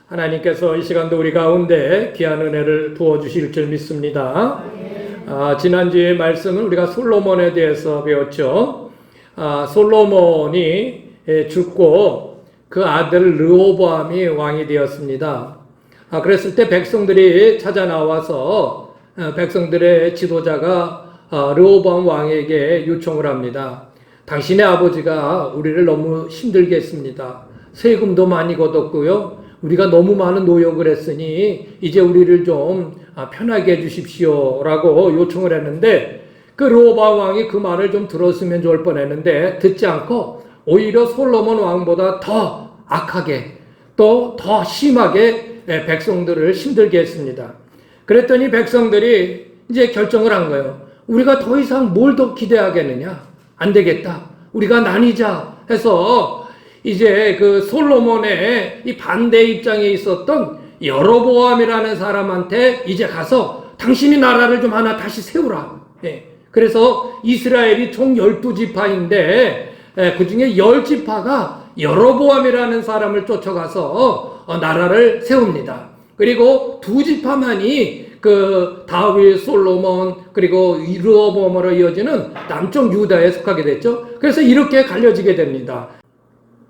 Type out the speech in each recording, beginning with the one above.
하나님께서 이 시간도 우리 가운데 귀한 은혜를 부어주실 줄 믿습니다. 지난주에 말씀은 우리가 솔로몬에 대해서 배웠죠. 솔로몬이 죽고 그 아들 르호보암이 왕이 되었습니다. 그랬을 때 백성들이 찾아 나와서 백성들의 지도자가 르호보암 왕에게 요청을 합니다. 당신의 아버지가 우리를 너무 힘들게 했습니다. 세금도 많이 걷었고요. 우리가 너무 많은 노역을 했으니 이제 우리를 좀 편하게 해주십시오 라고 요청을 했는데 그 르호보암 왕이 그 말을 좀 들었으면 좋을 뻔했는데 듣지 않고 오히려 솔로몬 왕보다 더 악하게 또 더 심하게 백성들을 힘들게 했습니다. 그랬더니 백성들이 이제 결정을 한 거예요. 우리가 더 이상 뭘 더 기대하겠느냐? 안 되겠다. 우리가 나뉘자 해서 이제 그 솔로몬의 이 반대 입장에 있었던 여로보암이라는 사람한테 이제 가서 당신이 나라를 좀 하나 다시 세우라. 그래서 이스라엘이 총 12지파인데 그 중에 10지파가 여로보암이라는 사람을 쫓아가서 나라를 세웁니다. 그리고 2지파만이 그 다윗, 솔로몬 그리고 르호보암으로 이어지는 남쪽 유다에 속하게 됐죠. 그래서 이렇게 갈려지게 됩니다.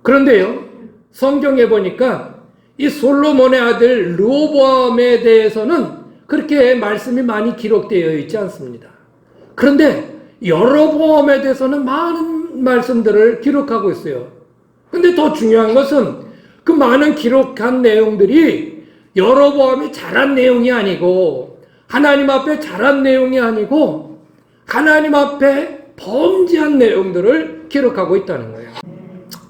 그런데요, 성경에 보니까 이 솔로몬의 아들 르호보암에 대해서는 그렇게 말씀이 많이 기록되어 있지 않습니다. 그런데 여로보암에 대해서는 많은 말씀들을 기록하고 있어요. 근데 더 중요한 것은 그 많은 기록한 내용들이 여로보암이 잘한 내용이 아니고 하나님 앞에 잘한 내용이 아니고 하나님 앞에 범죄한 내용들을 기록하고 있다는 거예요.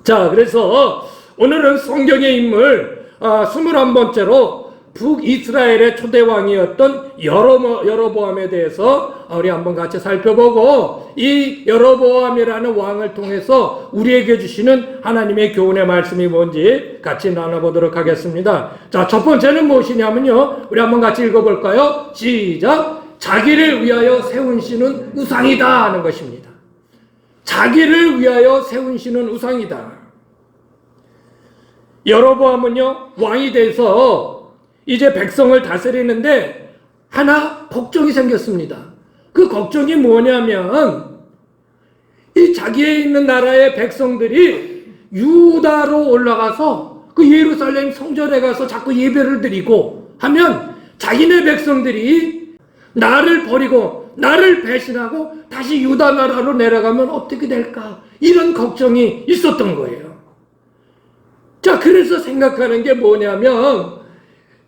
자, 그래서 오늘은 성경의 인물 21번째로 북이스라엘의 초대왕이었던 여로보암에 대해서 우리 한번 같이 살펴보고 이 여로보암이라는 왕을 통해서 우리에게 주시는 하나님의 교훈의 말씀이 뭔지 같이 나눠보도록 하겠습니다. 자, 첫 번째는 무엇이냐면요, 우리 한번 같이 읽어볼까요? 시작! 자기를 위하여 세운 신은 우상이다 하는 것입니다. 자기를 위하여 세운 신은 우상이다. 여로보암은요, 왕이 돼서 이제 백성을 다스리는데 하나 걱정이 생겼습니다. 그 걱정이 뭐냐면 이 자기에 있는 나라의 백성들이 유다로 올라가서 그 예루살렘 성전에 가서 자꾸 예배를 드리고 하면 자기네 백성들이 나를 버리고 나를 배신하고 다시 유다 나라로 내려가면 어떻게 될까? 이런 걱정이 있었던 거예요. 자, 그래서 생각하는 게 뭐냐면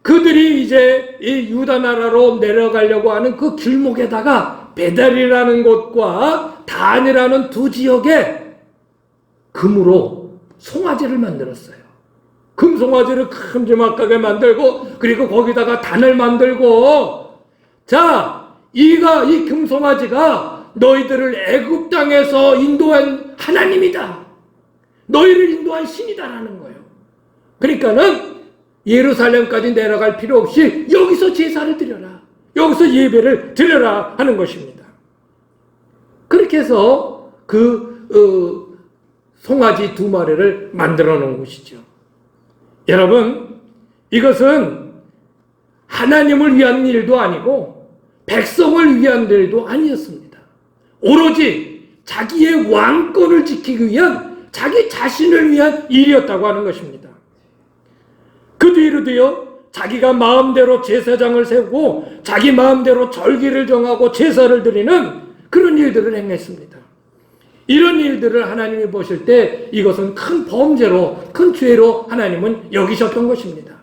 그들이 이제 이 유다 나라로 내려가려고 하는 그 길목에다가 베델이라는 곳과 단이라는 두 지역에 금으로 송아지를 만들었어요. 금 송아지를 큼지막하게 만들고 그리고 거기다가 단을 만들고 자, 이 금송아지가 너희들을 애굽 땅에서 인도한 하나님이다. 너희를 인도한 신이다라는 거예요. 그러니까는 예루살렘까지 내려갈 필요 없이 여기서 제사를 드려라. 여기서 예배를 드려라 하는 것입니다. 그렇게 해서 그 송아지 2마리를 만들어 놓은 것이죠. 여러분, 이것은 하나님을 위한 일도 아니고 백성을 위한 일도 아니었습니다. 오로지 자기의 왕권을 지키기 위한 자기 자신을 위한 일이었다고 하는 것입니다. 그 뒤로도요, 자기가 마음대로 제사장을 세우고 자기 마음대로 절기를 정하고 제사를 드리는 그런 일들을 행했습니다. 이런 일들을 하나님이 보실 때 이것은 큰 범죄로, 큰 죄로 하나님은 여기셨던 것입니다.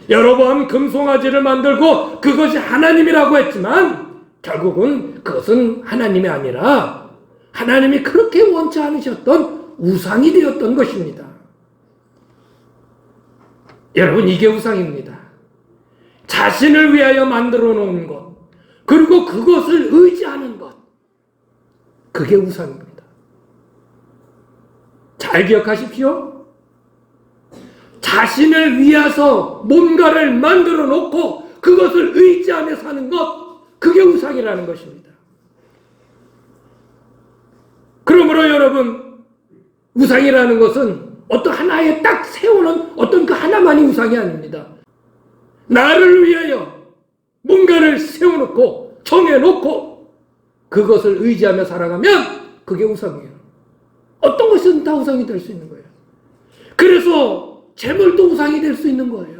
여로보암 금송아지를 만들고 그것이 하나님이라고 했지만 결국은 그것은 하나님이 아니라 하나님이 그렇게 원치 않으셨던 우상이 되었던 것입니다. 여러분, 이게 우상입니다. 자신을 위하여 만들어 놓은 것, 그리고 그것을 의지하는 것, 그게 우상입니다. 잘 기억하십시오. 자신을 위해서 뭔가를 만들어 놓고 그것을 의지하며 사는 것, 그게 우상이라는 것입니다. 그러므로 여러분, 우상이라는 것은 어떤 하나에 딱 세우는 어떤 그 하나만이 우상이 아닙니다. 나를 위하여 뭔가를 세워놓고 정해놓고 그것을 의지하며 살아가면 그게 우상이에요. 어떤 것이든 다 우상이 될 수 있는 거예요. 그래서 재물도 우상이 될 수 있는 거예요.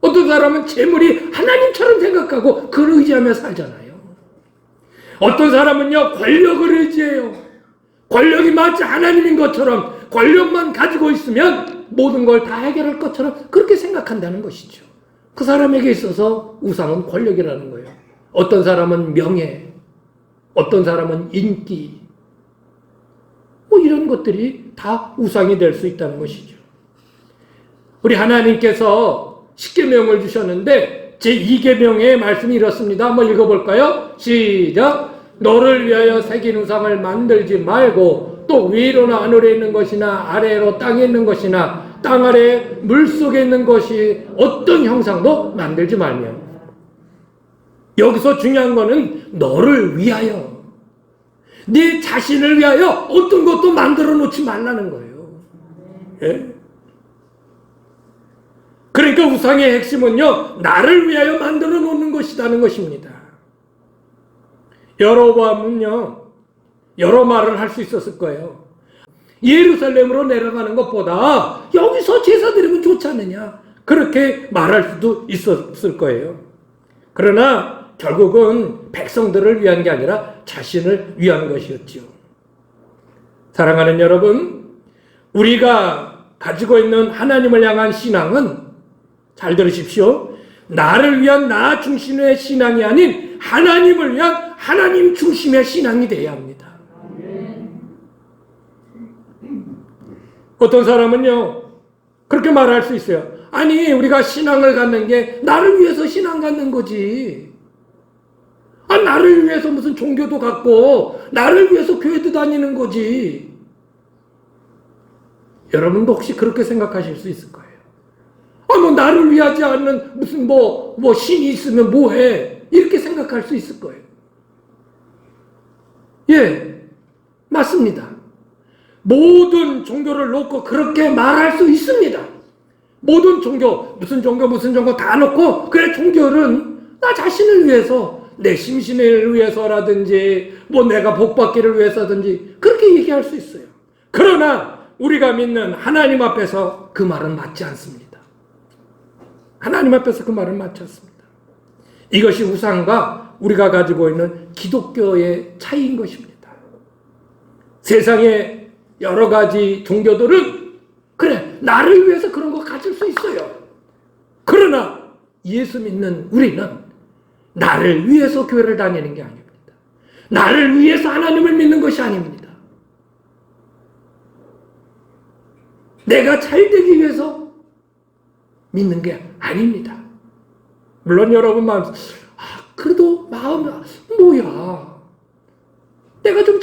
어떤 사람은 재물이 하나님처럼 생각하고 그걸 의지하며 살잖아요. 어떤 사람은요, 권력을 의지해요. 권력이 마치 하나님인 것처럼 권력만 가지고 있으면 모든 걸 다 해결할 것처럼 그렇게 생각한다는 것이죠. 그 사람에게 있어서 우상은 권력이라는 거예요. 어떤 사람은 명예, 어떤 사람은 인기, 뭐 이런 것들이 다 우상이 될 수 있다는 것이죠. 우리 하나님께서 십계명을 주셨는데 제2계명의 말씀이 이렇습니다. 한번 읽어볼까요? 시작! 너를 위하여 새긴 우상을 만들지 말고 또 위로나 하늘에 있는 것이나 아래로 땅에 있는 것이나 땅 아래 물속에 있는 것이 어떤 형상도 만들지 말며. 여기서 중요한 거는 너를 위하여, 네 자신을 위하여 어떤 것도 만들어 놓지 말라는 거예요. 예? 그러니까 우상의 핵심은요, 나를 위하여 만들어 놓는 것이라는 것입니다. 여로보암은요, 여러 말을 할 수 있었을 거예요. 예루살렘으로 내려가는 것보다 여기서 제사 드리면 좋지 않느냐, 그렇게 말할 수도 있었을 거예요. 그러나 결국은 백성들을 위한 게 아니라 자신을 위한 것이었죠. 사랑하는 여러분, 우리가 가지고 있는 하나님을 향한 신앙은, 잘 들으십시오, 나를 위한 나 중심의 신앙이 아닌 하나님을 위한 하나님 중심의 신앙이 되어야 합니다. 어떤 사람은요, 그렇게 말할 수 있어요. 아니, 우리가 신앙을 갖는 게 나를 위해서 신앙 갖는 거지. 아, 나를 위해서 무슨 종교도 갖고 나를 위해서 교회도 다니는 거지. 여러분도 혹시 그렇게 생각하실 수 있을 거예요. 아, 뭐 나를 위하지 않는 무슨 뭐 신이 있으면 뭐해, 이렇게 생각할 수 있을 거예요. 예, 맞습니다. 모든 종교를 놓고 그렇게 말할 수 있습니다. 모든 종교, 무슨 종교 다 놓고, 그래, 종교는 나 자신을 위해서, 내 심신을 위해서라든지 뭐 내가 복받기를 위해서든지 그렇게 얘기할 수 있어요. 그러나 우리가 믿는 하나님 앞에서 그 말은 맞지 않습니다. 하나님 앞에서 그 말은 맞지 않습니다. 이것이 우상과 우리가 가지고 있는 기독교의 차이인 것입니다. 세상의 여러 가지 종교들은 그래, 나를 위해서 그런 거 가질 수 있어요. 그러나 예수 믿는 우리는 나를 위해서 교회를 다니는 게 아닙니다. 나를 위해서 하나님을 믿는 것이 아닙니다. 내가 잘 되기 위해서 믿는 게 아닙니다. 물론 여러분 마음, 그래도 마음, 뭐야, 내가 좀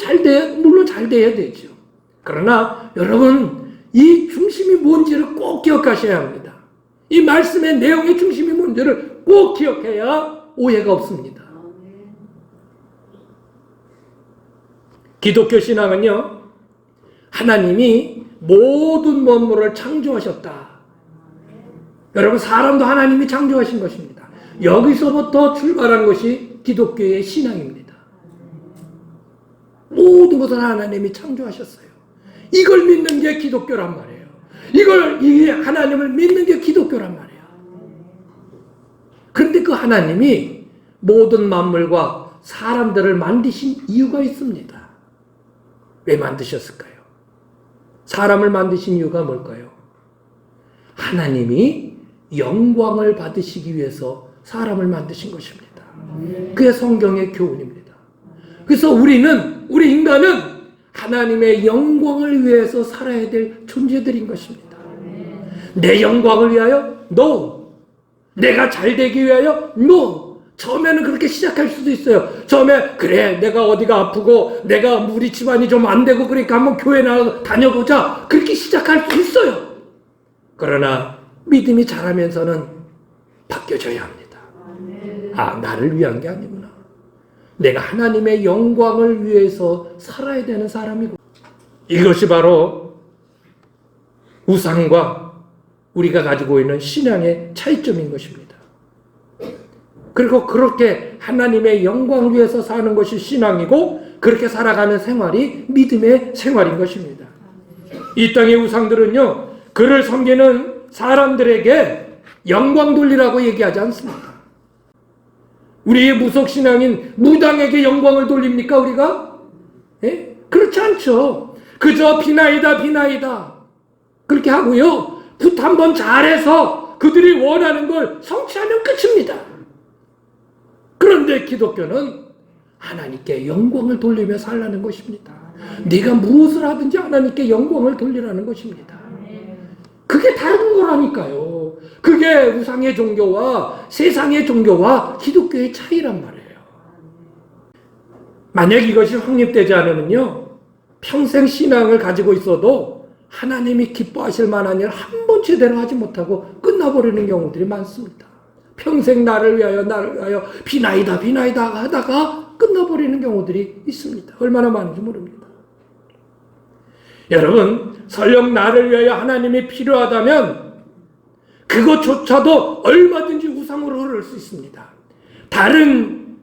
물론 잘 돼야 되죠. 그러나 여러분, 이 중심이 뭔지를 꼭 기억하셔야 합니다. 이 말씀의 내용의 중심이 뭔지를 꼭 기억해야 오해가 없습니다. 기독교 신앙은요, 하나님이 모든 만물을 창조하셨다. 여러분, 사람도 하나님이 창조하신 것입니다. 여기서부터 출발한 것이 기독교의 신앙입니다. 모든 것을 하나님이 창조하셨어요. 이걸 믿는 게 기독교란 말이에요. 이 하나님을 믿는 게 기독교란 말이에요. 그런데 그 하나님이 모든 만물과 사람들을 만드신 이유가 있습니다. 왜 만드셨을까요? 사람을 만드신 이유가 뭘까요? 하나님이 영광을 받으시기 위해서 사람을 만드신 것입니다. 그게 성경의 교훈입니다. 그래서 우리 인간은 하나님의 영광을 위해서 살아야 될 존재들인 것입니다. 내 영광을 위하여? No. 내가 잘 되기 위하여? No. 처음에는 그렇게 시작할 수도 있어요. 처음에 그래, 내가 어디가 아프고 내가 우리 집안이 좀 안 되고 그러니까 한번 교회 다녀보자, 그렇게 시작할 수 있어요. 그러나 믿음이 자라면서는 바뀌어져야 합니다. 아, 나를 위한 게 아니구나. 내가 하나님의 영광을 위해서 살아야 되는 사람이고. 이것이 바로 우상과 우리가 가지고 있는 신앙의 차이점인 것입니다. 그리고 그렇게 하나님의 영광을 위해서 사는 것이 신앙이고 그렇게 살아가는 생활이 믿음의 생활인 것입니다. 이 땅의 우상들은요, 그를 섬기는 사람들에게 영광 돌리라고 얘기하지 않습니다. 우리의 무속신앙인 무당에게 영광을 돌립니까, 우리가? 예? 그렇지 않죠. 그저 비나이다, 비나이다. 그렇게 하고요, 굿 한번 잘해서 그들이 원하는 걸 성취하면 끝입니다. 그런데 기독교는 하나님께 영광을 돌리며 살라는 것입니다. 네가 무엇을 하든지 하나님께 영광을 돌리라는 것입니다. 그게 다른 거라니까요. 그게 우상의 종교와 세상의 종교와 기독교의 차이란 말이에요. 만약 이것이 확립되지 않으면요, 평생 신앙을 가지고 있어도 하나님이 기뻐하실 만한 일 한 번 제대로 하지 못하고 끝나버리는 경우들이 많습니다. 평생 나를 위하여 비나이다 비나이다 하다가 끝나버리는 경우들이 있습니다. 얼마나 많은지 모릅니다. 여러분, 설령 나를 위하여 하나님이 필요하다면 그것조차도 얼마든지 우상으로 흐를 수 있습니다. 다른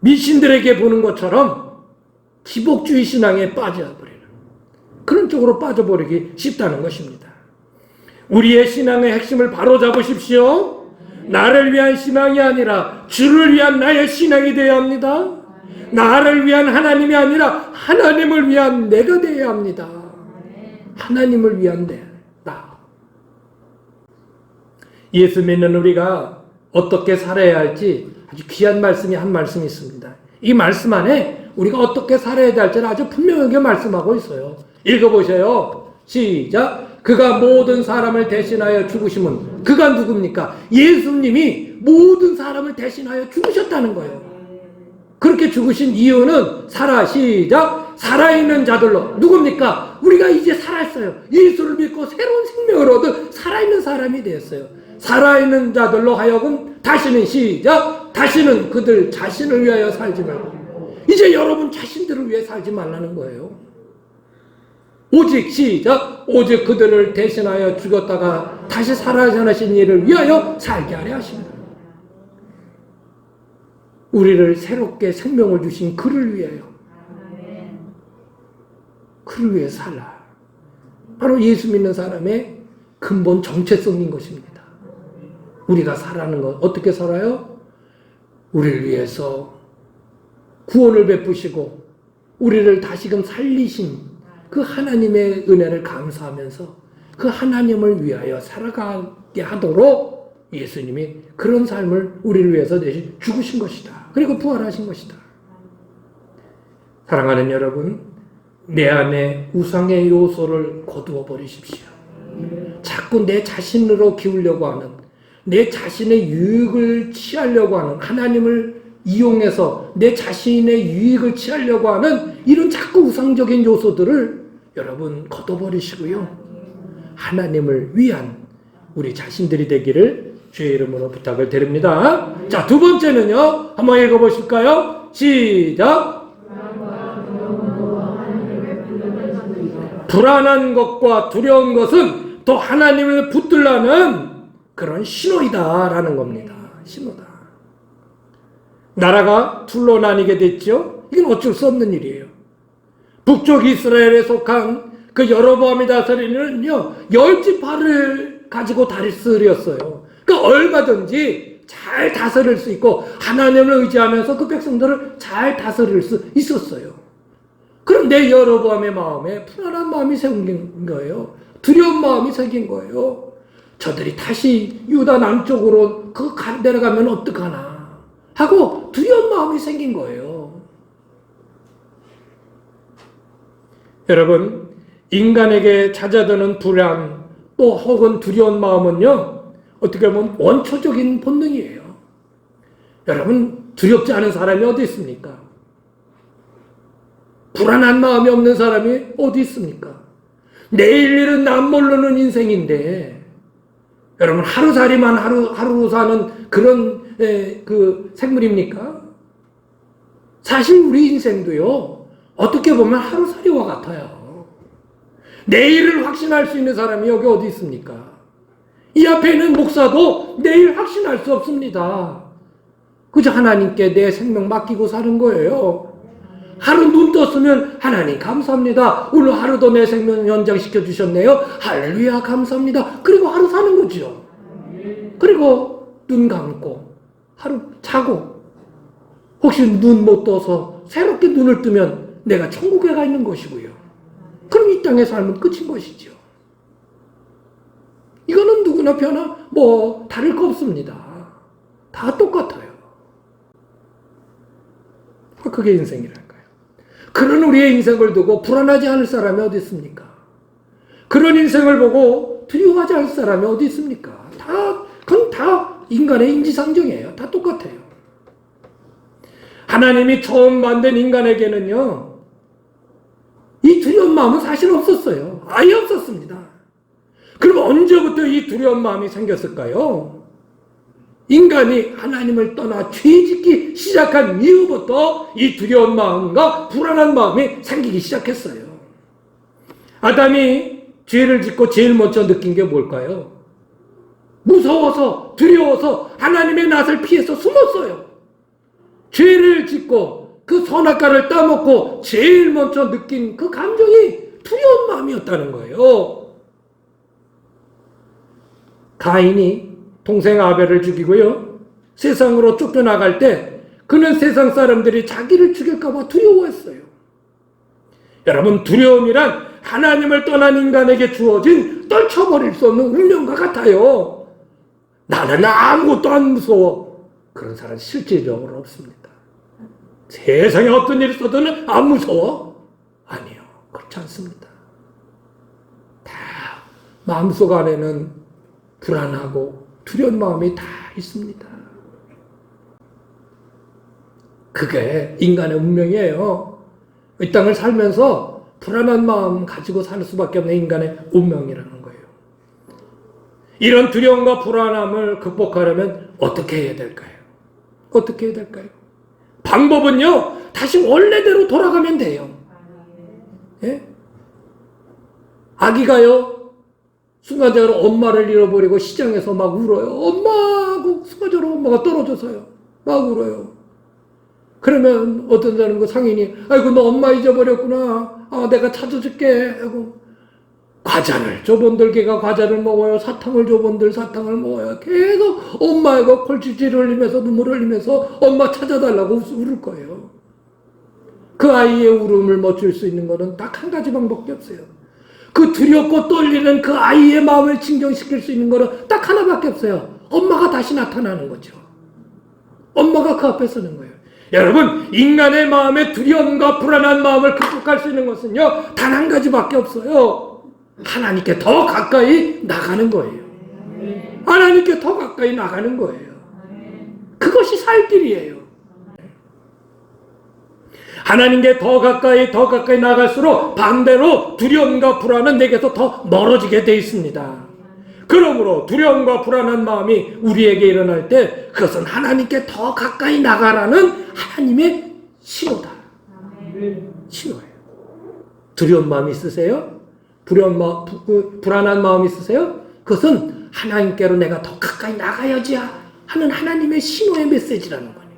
미신들에게 보는 것처럼 기복주의 신앙에 빠져버리는 그런 쪽으로 빠져버리기 쉽다는 것입니다. 우리의 신앙의 핵심을 바로잡으십시오. 나를 위한 신앙이 아니라 주를 위한 나의 신앙이 되어야 합니다. 나를 위한 하나님이 아니라 하나님을 위한 내가 되어야 합니다. 하나님을 위한 나. 예수 믿는 우리가 어떻게 살아야 할지 아주 귀한 말씀이 한 말씀이 있습니다. 이 말씀 안에 우리가 어떻게 살아야 할지를 아주 분명하게 말씀하고 있어요. 읽어보세요. 시작. 그가 모든 사람을 대신하여 죽으심은, 그가 누굽니까? 예수님이 모든 사람을 대신하여 죽으셨다는 거예요. 그렇게 죽으신 이유는 시작. 살아있는 자들로. 누굽니까? 우리가 이제 살았어요. 예수를 믿고 새로운 생명을 얻은 살아있는 사람이 되었어요. 살아있는 자들로 하여금 다시는 시작. 다시는 그들 자신을 위하여 살지 말고 이제 여러분 자신들을 위해 살지 말라는 거예요. 오직 시작. 오직 그들을 대신하여 죽었다가 다시 살아나신 이를 위하여 살게 하려 하십니다. 우리를 새롭게 생명을 주신 그를 위하여, 그를 위해 살라. 바로 예수 믿는 사람의 근본 정체성인 것입니다. 우리가 살아가는 것 어떻게 살아요? 우리를 위해서 구원을 베푸시고 우리를 다시금 살리신 그 하나님의 은혜를 감사하면서 그 하나님을 위하여 살아가게 하도록 예수님이 그런 삶을 우리를 위해서 대신 죽으신 것이다. 그리고 부활하신 것이다. 사랑하는 여러분, 내 안에 우상의 요소를 거두어 버리십시오. 자꾸 내 자신으로 기우려고 하는, 내 자신의 유익을 취하려고 하는, 하나님을 이용해서 내 자신의 유익을 취하려고 하는 이런 자꾸 우상적인 요소들을 여러분 걷어버리시고요, 하나님을 위한 우리 자신들이 되기를 주의 이름으로 부탁을 드립니다. 자, 두 번째는요, 한번 읽어보실까요? 시작. 불안한 것과 두려운 것은 또 하나님을 붙들라는 그런 신호이다라는 겁니다. 신호다. 나라가 둘로 나뉘게 됐죠. 이건 어쩔 수 없는 일이에요. 북쪽 이스라엘에 속한 그 여로보암이 다스리는요, 10지파를 가지고 다스렸어요. 그러니까 얼마든지 잘 다스릴 수 있고 하나님을 의지하면서 그 백성들을 잘 다스릴 수 있었어요. 그런데 여로보암의 마음에 불안한 마음이 생긴 거예요. 두려운 마음이 생긴 거예요. 저들이 다시 유다 남쪽으로 내려가면 어떡하나 하고 두려운 마음이 생긴 거예요. 여러분, 인간에게 찾아드는 불안 또 혹은 두려운 마음은요, 어떻게 보면 원초적인 본능이에요. 여러분, 두렵지 않은 사람이 어디 있습니까? 불안한 마음이 없는 사람이 어디 있습니까? 내일 일은 남 모르는 인생인데, 여러분, 하루살이만 하루 사는 그런 그 생물입니까? 사실 우리 인생도요, 어떻게 보면 하루살이와 같아요. 내일을 확신할 수 있는 사람이 여기 어디 있습니까? 이 앞에 있는 목사도 내일 확신할 수 없습니다. 그저 하나님께 내 생명 맡기고 사는 거예요. 하루 눈 떴으면 하나님 감사합니다. 오늘 하루도 내 생명 연장시켜 주셨네요. 할렐루야 감사합니다. 그리고 하루 사는 거죠. 그리고 눈 감고 하루 자고 혹시 눈 못 떠서 새롭게 눈을 뜨면 내가 천국에 가 있는 것이고요. 그럼 이 땅의 삶은 끝인 것이죠. 이거는 누구나 다를 거 없습니다. 다 똑같아요. 그게 인생이랄까요. 그런 우리의 인생을 두고 불안하지 않을 사람이 어디 있습니까? 그런 인생을 보고 두려워하지 않을 사람이 어디 있습니까? 그건 다 인간의 인지상정이에요. 다 똑같아요. 하나님이 처음 만든 인간에게는요, 이 두려운 마음은 사실 없었어요. 아예 없었습니다. 그럼 언제부터 이 두려운 마음이 생겼을까요? 인간이 하나님을 떠나 죄짓기 시작한 이후부터 이 두려운 마음과 불안한 마음이 생기기 시작했어요. 아담이 죄를 짓고 제일 먼저 느낀 게 뭘까요? 무서워서 두려워서 하나님의 낯을 피해서 숨었어요. 죄를 짓고 그 선악과를 따먹고 제일 먼저 느낀 그 감정이 두려운 마음이었다는 거예요. 가인이 동생 아벨을 죽이고요, 세상으로 쫓겨나갈 때 그는 세상 사람들이 자기를 죽일까 봐 두려워했어요. 여러분, 두려움이란 하나님을 떠난 인간에게 주어진 떨쳐버릴 수 없는 운명과 같아요. 나는 아무것도 안 무서워. 그런 사람 실질적으로 없습니다. 세상에 어떤 일이 있어도 안 무서워? 아니요, 그렇지 않습니다. 다 마음속 안에는 불안하고 두려운 마음이 다 있습니다. 그게 인간의 운명이에요. 이 땅을 살면서 불안한 마음 가지고 살 수밖에 없는 인간의 운명이라는 거예요. 이런 두려움과 불안함을 극복하려면 어떻게 해야 될까요? 어떻게 해야 될까요? 방법은요, 다시 원래대로 돌아가면 돼요. 예? 아기가요, 순간적으로 엄마를 잃어버리고 시장에서 막 울어요. 엄마 하고 순간적으로 엄마가 떨어져서요, 막 울어요. 그러면 어떤 사람은 상인이, 아이고 너 엄마 잊어버렸구나, 내가 찾아줄게 하고 과자를, 저번들 걔가 과자를 먹어요. 사탕을 저번들 사탕을 먹어요. 계속 엄마가 콜치질 흘리면서 눈물 흘리면서 엄마 찾아달라고 울을 거예요. 그 아이의 울음을 멈출 수 있는 것은 딱 한 가지 방법밖에 없어요. 그 두렵고 떨리는 그 아이의 마음을 진정시킬 수 있는 것은 딱 하나밖에 없어요. 엄마가 다시 나타나는 거죠. 엄마가 그 앞에 서는 거예요. 여러분, 인간의 마음의 두려움과 불안한 마음을 극복할 수 있는 것은요, 단 한 가지밖에 없어요. 하나님께 더 가까이 나가는 거예요. 하나님께 더 가까이 나가는 거예요. 그것이 살 길이에요. 하나님께 더 가까이 나갈수록 반대로 두려움과 불안은 내게서 더 멀어지게 돼 있습니다. 그러므로 두려움과 불안한 마음이 우리에게 일어날 때 그것은 하나님께 더 가까이 나가라는 하나님의 신호다. 신호예요. 두려운 마음이 있으세요? 불안한 마음이 있으세요? 그것은 하나님께로 내가 더 가까이 나가야지 하는 하나님의 신호의 메시지라는 거예요.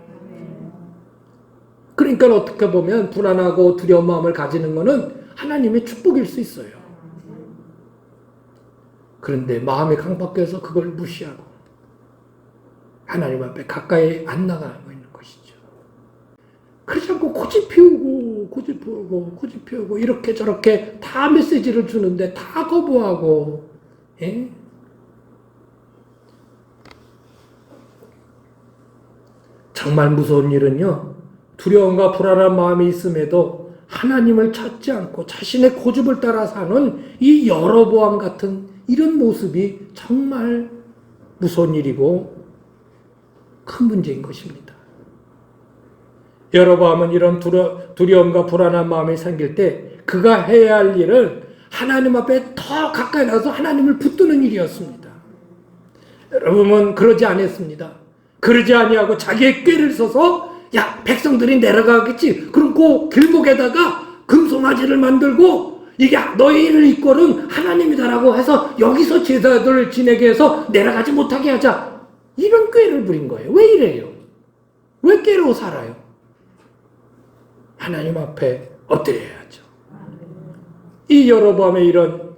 그러니까 어떻게 보면 불안하고 두려운 마음을 가지는 것은 하나님의 축복일 수 있어요. 그런데 마음이 강박해서 그걸 무시하고 하나님 앞에 가까이 안 나가는 있는 것이죠. 그렇지 않고 고집 피우고 이렇게 저렇게 다 메시지를 주는데 다 거부하고, 예? 정말 무서운 일은요, 두려움과 불안한 마음이 있음에도 하나님을 찾지 않고 자신의 고집을 따라 사는 이 여로보암 같은 이런 모습이 정말 무서운 일이고 큰 문제인 것입니다. 여로보암은 이런 두려움과 불안한 마음이 생길 때 그가 해야 할 일은 하나님 앞에 더 가까이 나가서 하나님을 붙드는 일이었습니다. 여러분은 그러지 않았습니다. 그러지 아니하고 자기의 꾀를 써서 백성들이 내려가겠지. 그럼 그 길목에다가 금송아지를 만들고 이게 너희를 이끌은 하나님이다라고 해서 여기서 제사들을 지내게 해서 내려가지 못하게 하자. 이런 꾀를 부린 거예요. 왜 이래요? 왜 꾀로 살아요? 하나님 앞에 엎드려야죠. 이 여로보암의 이런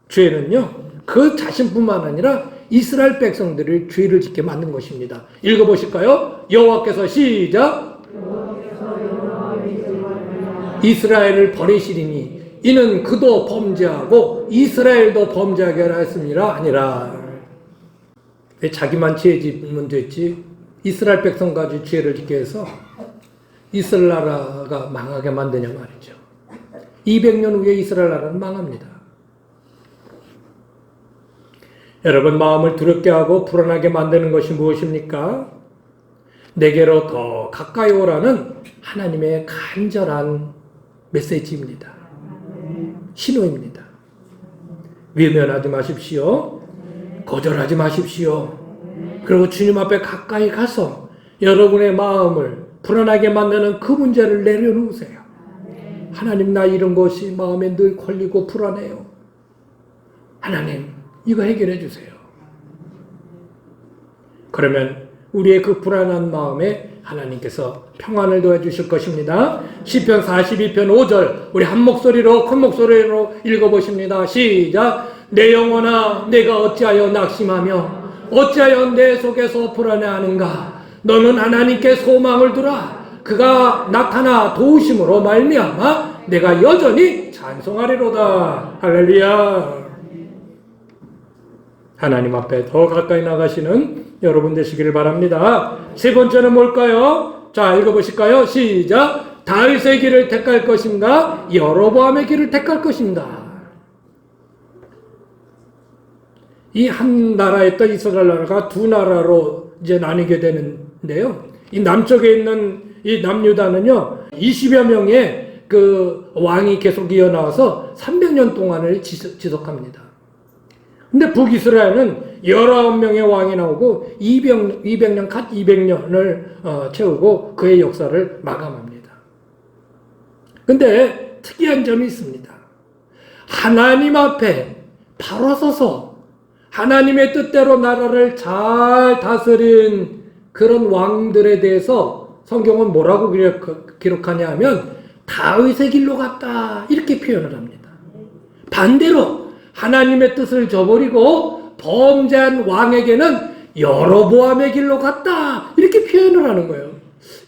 죄는요, 그 자신뿐만 아니라 이스라엘 백성들을 죄를 짓게 만든 것입니다. 읽어보실까요? 여호와께서 시작. 이스라엘을 버리시리니 이는 그도 범죄하고 이스라엘도 범죄하게 하라 했습니다. 아니라. 왜 자기만 죄 짓면 됐지? 이스라엘 백성 가지고 죄를 짓게 해서 이스라엘 나라가 망하게 만드냐 말이죠. 200년 후에 이스라엘 나라는 망합니다. 여러분, 마음을 두렵게 하고 불안하게 만드는 것이 무엇입니까? 내게로 더 가까이 오라는 하나님의 간절한 메시지입니다. 신호입니다. 외면하지 마십시오. 거절하지 마십시오. 그리고 주님 앞에 가까이 가서 여러분의 마음을 불안하게 만드는 그 문제를 내려놓으세요. 하나님, 나 이런 것이 마음에 늘 걸리고 불안해요. 하나님, 이거 해결해 주세요. 그러면 우리의 그 불안한 마음에 하나님께서 평안을 도와주실 것입니다. 시편 42편 5절 우리 한 목소리로 큰 목소리로 읽어보십니다. 시작. 내 영혼아, 내가 어찌하여 낙심하며 어찌하여 내 속에서 불안해하는가. 너는 하나님께 소망을 두라. 그가 나타나 도우심으로 말미암아 내가 여전히 찬송하리로다. 할렐루야. 하나님 앞에 더 가까이 나가시는 여러분 되시기를 바랍니다. 세 번째는 뭘까요? 자, 읽어보실까요? 시작. 다윗의 길을 택할 것인가? 여로보암의 길을 택할 것인가? 이 한 나라였던 이스라엘 나라가 두 나라로 이제 나뉘게 되는데요. 이 남쪽에 있는 이 남유다는요, 20여 명의 그 왕이 계속 이어나와서 300년 동안을 지속합니다. 근데 북이스라엘은 19명의 왕이 나오고 200년, 갓 200년을 채우고 그의 역사를 마감합니다. 근데 특이한 점이 있습니다. 하나님 앞에 바로 서서 하나님의 뜻대로 나라를 잘 다스린 그런 왕들에 대해서 성경은 뭐라고 기록하냐 하면 다윗의 길로 갔다 이렇게 표현을 합니다. 반대로 하나님의 뜻을 저버리고 범죄한 왕에게는 여로보암의 길로 갔다 이렇게 표현을 하는 거예요.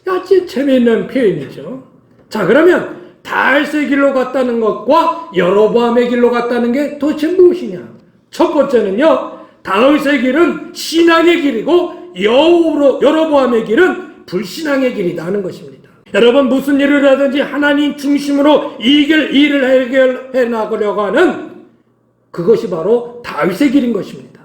아주 재미있는 표현이죠. 자, 그러면 다윗의 길로 갔다는 것과 여로보암의 길로 갔다는 게 도대체 무엇이냐? 첫 번째는요, 다윗의 길은 신앙의 길이고 여로보암의 길은 불신앙의 길이다 하는 것입니다. 여러분, 무슨 일을 하든지 하나님 중심으로 일을 해결해 나가려고 하는 그것이 바로 다윗의 길인 것입니다.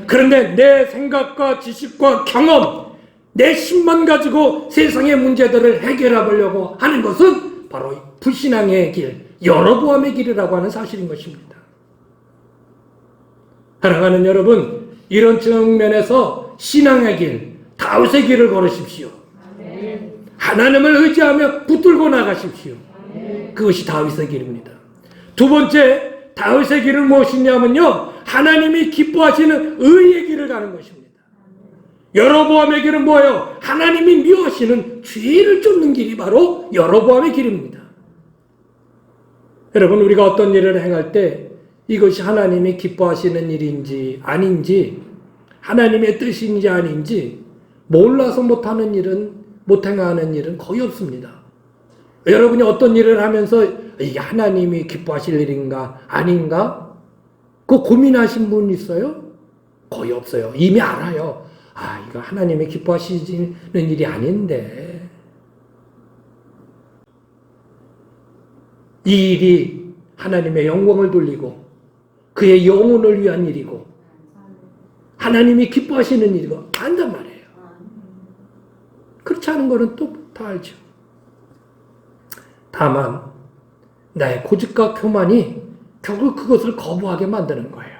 그런데 내 생각과 지식과 경험, 내 힘만 가지고 세상의 문제들을 해결해 보려고 하는 것은 바로 불신앙의 길, 여로보암의 길이라고 하는 사실인 것입니다. 사랑하는 여러분, 이런 측면에서 신앙의 길, 다윗의 길을 걸으십시오. 하나님을 의지하며 붙들고 나가십시오. 그것이 다윗의 길입니다. 두 번째, 다윗의 길은 무엇이냐면요, 하나님이 기뻐하시는 의의 길을 가는 것입니다. 여로보암의 길은 뭐예요? 하나님이 미워하시는 죄를 쫓는 길이 바로 여로보암의 길입니다. 여러분, 우리가 어떤 일을 행할 때 이것이 하나님이 기뻐하시는 일인지 아닌지, 하나님의 뜻인지 아닌지 몰라서 못하는 일은, 못 행하는 일은 거의 없습니다. 여러분이 어떤 일을 하면서 이게 하나님이 기뻐하실 일인가 아닌가? 그 고민하신 분 있어요? 거의 없어요. 이미 알아요. 아, 이거 하나님이 기뻐하시는 일이 아닌데. 이 일이 하나님의 영광을 돌리고 그의 영혼을 위한 일이고 하나님이 기뻐하시는 일이고 안단 말이에요. 그렇지 않은 거는 또 다 알죠. 다만 나의 고집과 교만이 결국 그것을 거부하게 만드는 거예요.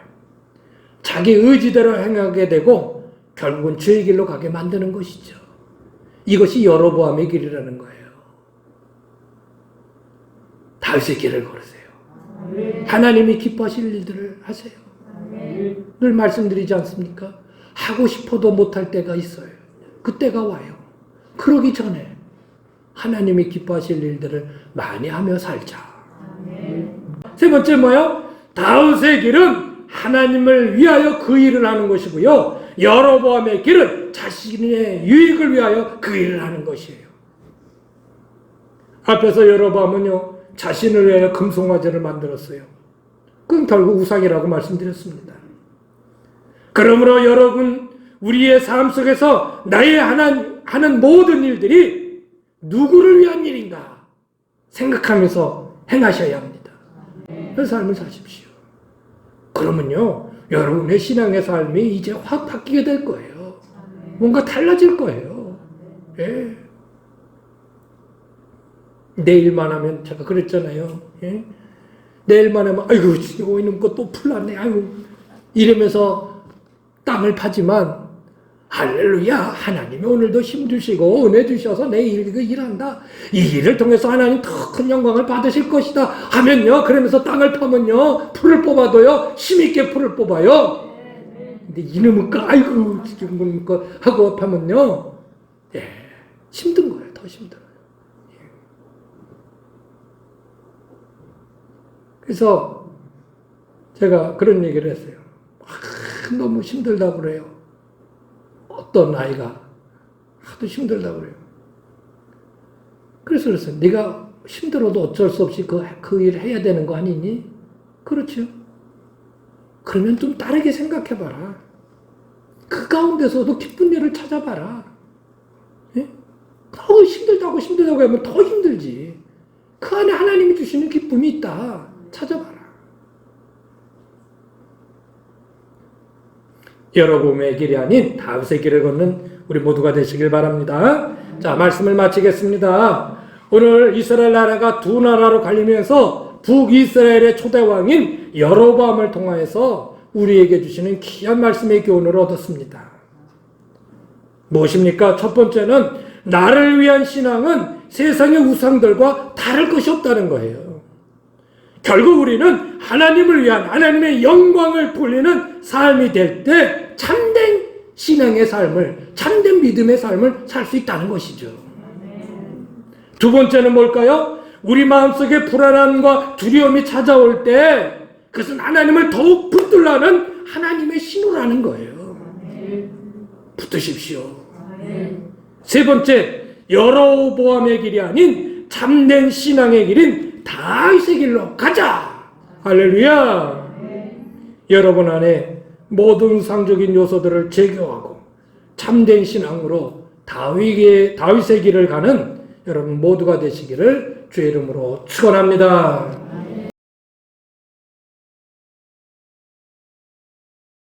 자기 의지대로 행하게 되고 결국은 죄의 길로 가게 만드는 것이죠. 이것이 여로보암의 길이라는 거예요. 다윗의 길을 걸으세요. 하나님이 기뻐하실 일들을 하세요. 늘 말씀드리지 않습니까? 하고 싶어도 못할 때가 있어요. 그때가 와요. 그러기 전에 하나님이 기뻐하실 일들을 많이 하며 살자. 세 번째 뭐요? 다윗의 길은 하나님을 위하여 그 일을 하는 것이고요. 여로보암의 길은 자신의 유익을 위하여 그 일을 하는 것이에요. 앞에서 여로보암은요, 자신을 위하여 금송아지를 만들었어요. 그건 결국 우상이라고 말씀드렸습니다. 그러므로 여러분, 우리의 삶 속에서 나의 하는 모든 일들이 누구를 위한 일인가 생각하면서 행하셔야 합니다. 그 삶을 사십시오. 그러면요, 여러분의 신앙의 삶이 이제 확 바뀌게 될 거예요. 뭔가 달라질 거예요. 예. 내일만 하면, 제가 그랬잖아요. 예? 내일만 하면, 아이고, 이놈 것도 풀났네. 아이고, 이러면서 땅을 파지만, 할렐루야, 하나님이 오늘도 힘주시고 은혜 주셔서 내 일한다. 이 일을 통해서 하나님 더 큰 영광을 받으실 것이다 하면요, 그러면서 땅을 파면요, 풀을 뽑아도요, 힘있게 풀을 뽑아요. 근데 이놈의 거, 아이고, 지금 거 하고 파면요, 예, 힘든 거예요. 더 힘들어요. 예. 그래서 제가 그런 얘기를 했어요. 너무 힘들다고 그래요. 어떤 아이가 하도 힘들다고 그래요. 그래서 그랬어요. 네가 힘들어도 어쩔 수 없이 그 일 해야 되는 거 아니니? 그렇죠. 그러면 좀 다르게 생각해봐라. 그 가운데서도 기쁜 일을 찾아봐라. 예? 더 힘들다고 하면 더 힘들지. 그 안에 하나님이 주시는 기쁨이 있다. 찾아봐라. 여로보암의 길이 아닌 다윗의 길을 걷는 우리 모두가 되시길 바랍니다. 자, 말씀을 마치겠습니다. 오늘 이스라엘 나라가 두 나라로 갈리면서 북이스라엘의 초대왕인 여로보암을 통하여서 우리에게 주시는 귀한 말씀의 교훈을 얻었습니다. 무엇입니까? 첫 번째는 나를 위한 신앙은 세상의 우상들과 다를 것이 없다는 거예요. 결국 우리는 하나님을 위한 하나님의 영광을 돌리는 삶이 될 때 참된 신앙의 삶을, 참된 믿음의 삶을 살 수 있다는 것이죠. 두 번째는 뭘까요? 우리 마음속에 불안함과 두려움이 찾아올 때 그것은 하나님을 더욱 붙들라는 하나님의 신호라는 거예요. 붙으십시오. 세 번째, 여로보암의 길이 아닌 참된 신앙의 길인 다윗의 길로 가자. 할렐루야. 여러분 안에 모든 우상적인 요소들을 제거하고 참된 신앙으로 다윗의 길을 가는 여러분 모두가 되시기를 주의 이름으로 축원합니다.